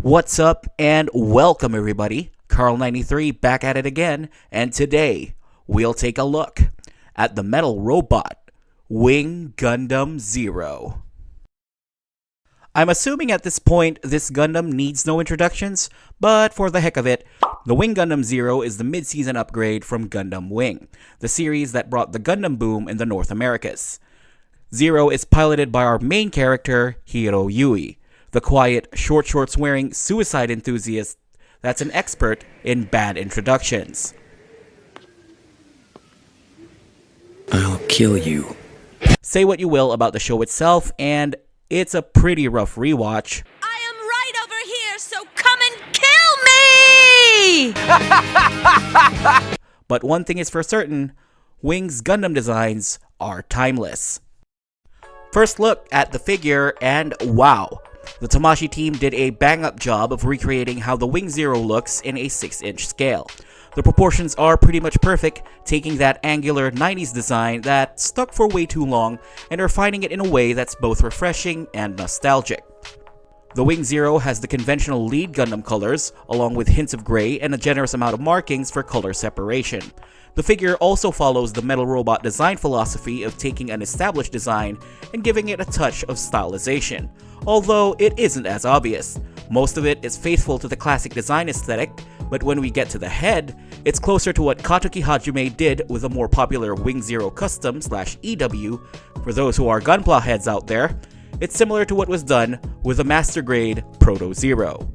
What's up and welcome everybody, Carl93 back at it again, and today we'll take a look at the metal robot, Wing Gundam Zero. I'm assuming at this point this Gundam needs no introductions, but for the heck of it, the Wing Gundam Zero is the mid-season upgrade from Gundam Wing, the series that brought the Gundam boom in the North Americas. Zero is piloted by our main character, Hiro Yui, the quiet, short shorts wearing suicide enthusiast that's an expert in bad introductions. I'll kill you. Say what you will about the show itself, and it's a pretty rough rewatch. I am right over here, so come and kill me! But one thing is for certain, Wing's Gundam designs are timeless. First look at the figure, and wow! The Tamashii team did a bang-up job of recreating how the Wing Zero looks in a 6-inch scale. The proportions are pretty much perfect, taking that angular 90s design that stuck for way too long and refining it in a way that's both refreshing and nostalgic. The Wing Zero has the conventional lead Gundam colors, along with hints of gray and a generous amount of markings for color separation. The figure also follows the metal robot design philosophy of taking an established design and giving it a touch of stylization, although it isn't as obvious. Most of it is faithful to the classic design aesthetic, but when we get to the head, it's closer to what Katoki Hajime did with a more popular Wing Zero Custom /EW. For those who are Gunpla heads out there, it's similar to what was done with a master grade Proto Zero.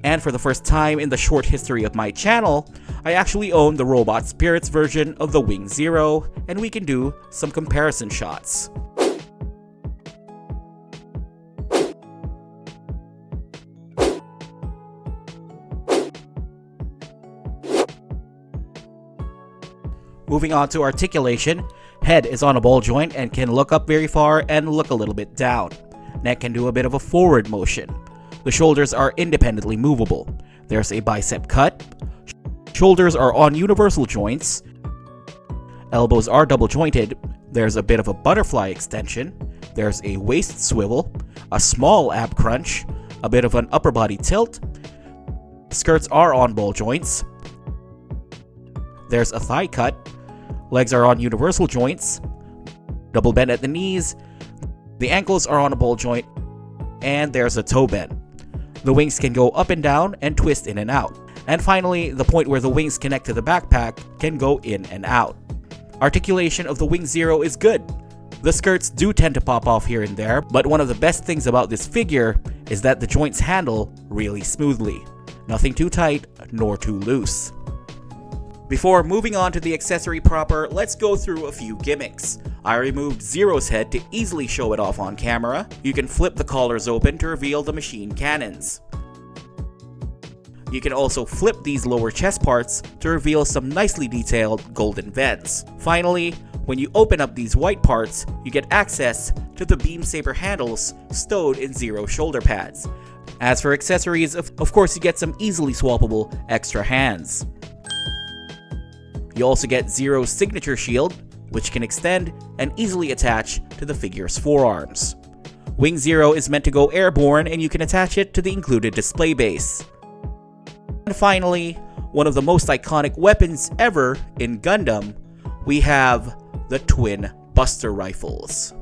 And for the first time in the short history of my channel, I actually own the Robot Spirits version of the Wing Zero, and we can do some comparison shots. Moving on to articulation, head is on a ball joint and can look up very far and look a little bit down. Neck can do a bit of a forward motion. The shoulders are independently movable. There's a bicep cut. Shoulders are on universal joints. Elbows are double jointed. There's a bit of a butterfly extension. There's a waist swivel, a small ab crunch, a bit of an upper body tilt. Skirts are on ball joints. There's a thigh cut. Legs are on universal joints. Double bend at the knees. The ankles are on a ball joint. And there's a toe bend. The wings can go up and down and twist in and out. And finally, the point where the wings connect to the backpack can go in and out. Articulation of the Wing Zero is good. The skirts do tend to pop off here and there, but one of the best things about this figure is that the joints handle really smoothly. Nothing too tight, nor too loose. Before moving on to the accessory proper, let's go through a few gimmicks. I removed Zero's head to easily show it off on camera. You can flip the collars open to reveal the machine cannons. You can also flip these lower chest parts to reveal some nicely detailed golden vents. Finally, when you open up these white parts, you get access to the beam saber handles stowed in Zero shoulder pads. As for accessories, of course you get some easily swappable extra hands. You also get Zero's signature shield, which can extend and easily attach to the figure's forearms. Wing Zero is meant to go airborne, and you can attach it to the included display base. And finally, one of the most iconic weapons ever in Gundam, we have the twin Buster Rifles.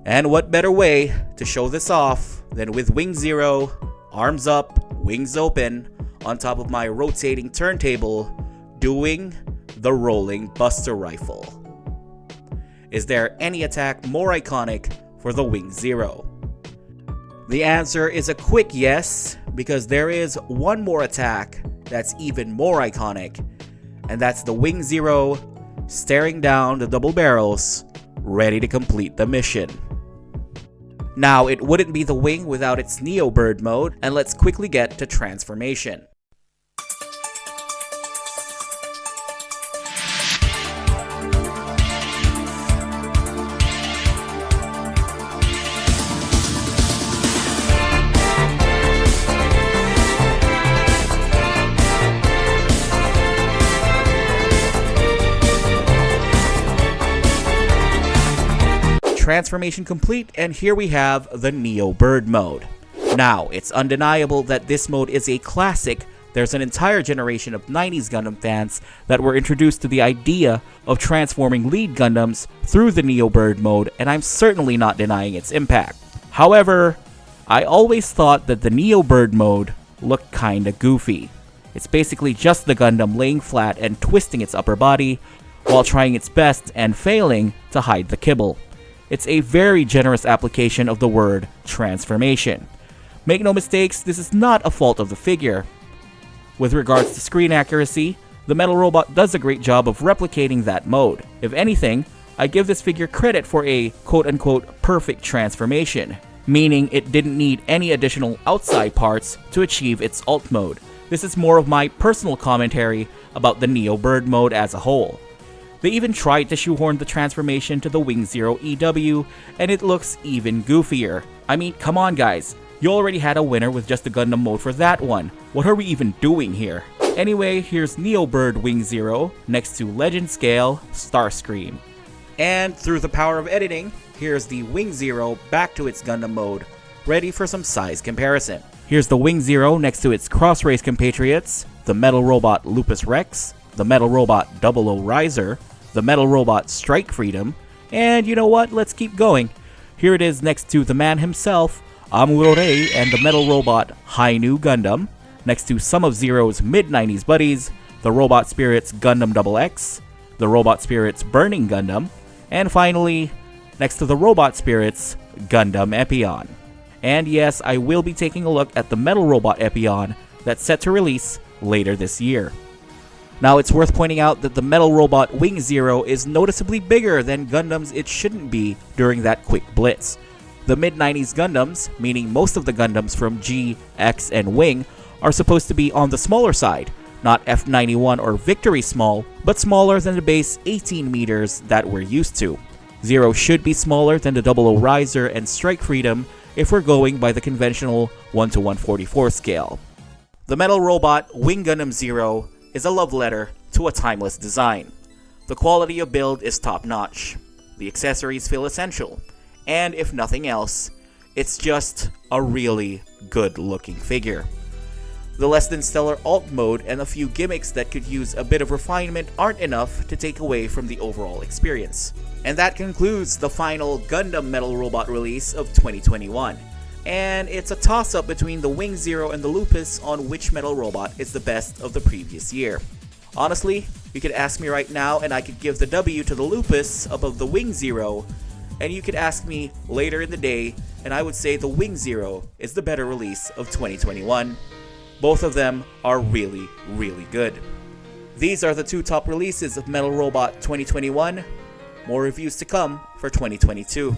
And what better way to show this off than with Wing Zero, arms up, wings open, on top of my rotating turntable, doing the rolling Buster Rifle. Is there any attack more iconic for the Wing Zero? The answer is a quick yes, because there is one more attack that's even more iconic, and that's the Wing Zero staring down the double barrels, ready to complete the mission. Now, it wouldn't be the Wing without its Neobird mode, and let's quickly get to transformation. Transformation complete, and here we have the Neobird mode. Now, it's undeniable that this mode is a classic. There's an entire generation of 90s Gundam fans that were introduced to the idea of transforming lead Gundams through the Neobird mode, and I'm certainly not denying its impact. However, I always thought that the Neobird mode looked kinda goofy. It's basically just the Gundam laying flat and twisting its upper body while trying its best and failing to hide the kibble. It's a very generous application of the word transformation. Make no mistakes, this is not a fault of the figure. With regards to screen accuracy, the metal robot does a great job of replicating that mode. If anything, I give this figure credit for a quote-unquote perfect transformation, meaning it didn't need any additional outside parts to achieve its alt mode. This is more of my personal commentary about the Neobird mode as a whole. They even tried to shoehorn the transformation to the Wing Zero EW, and it looks even goofier. I mean, come on guys, you already had a winner with just the Gundam mode for that one. What are we even doing here? Anyway, here's Neobird Wing Zero next to Legend Scale Starscream. And through the power of editing, here's the Wing Zero back to its Gundam mode, ready for some size comparison. Here's the Wing Zero next to its cross-race compatriots, the metal robot Lupus Rex, the metal robot 00 Riser, the metal robot Strike Freedom, and you know what, let's keep going. Here it is next to the man himself, Amuro and the metal robot Hainu Gundam, next to some of Zero's mid-90s buddies, the Robot Spirits Gundam XX, the Robot Spirits Burning Gundam, and finally, next to the Robot Spirits Gundam Epion. And yes, I will be taking a look at the metal robot Epion that's set to release later this year. Now, it's worth pointing out that the metal robot Wing Zero is noticeably bigger than Gundams it shouldn't be during that quick blitz. The mid-90s Gundams, meaning most of the Gundams from G, X, and Wing, are supposed to be on the smaller side, not F91 or Victory small, but smaller than the base 18 meters that we're used to. Zero should be smaller than the 00 Riser and Strike Freedom if we're going by the conventional 1:144 scale. The metal robot Wing Gundam Zero is a love letter to a timeless design. The quality of build is top-notch. The accessories feel essential. And if nothing else, it's just a really good-looking figure. The less than stellar alt mode and a few gimmicks that could use a bit of refinement aren't enough to take away from the overall experience. And that concludes the final Gundam Metal Robot release of 2021. And it's a toss-up between the Wing Zero and the Lupus on which metal robot is the best of the previous year. Honestly, you could ask me right now and I could give the W to the Lupus above the Wing Zero, and you could ask me later in the day and I would say the Wing Zero is the better release of 2021. Both of them are really, really good. These are the two top releases of Metal Robot 2021. More reviews to come for 2022.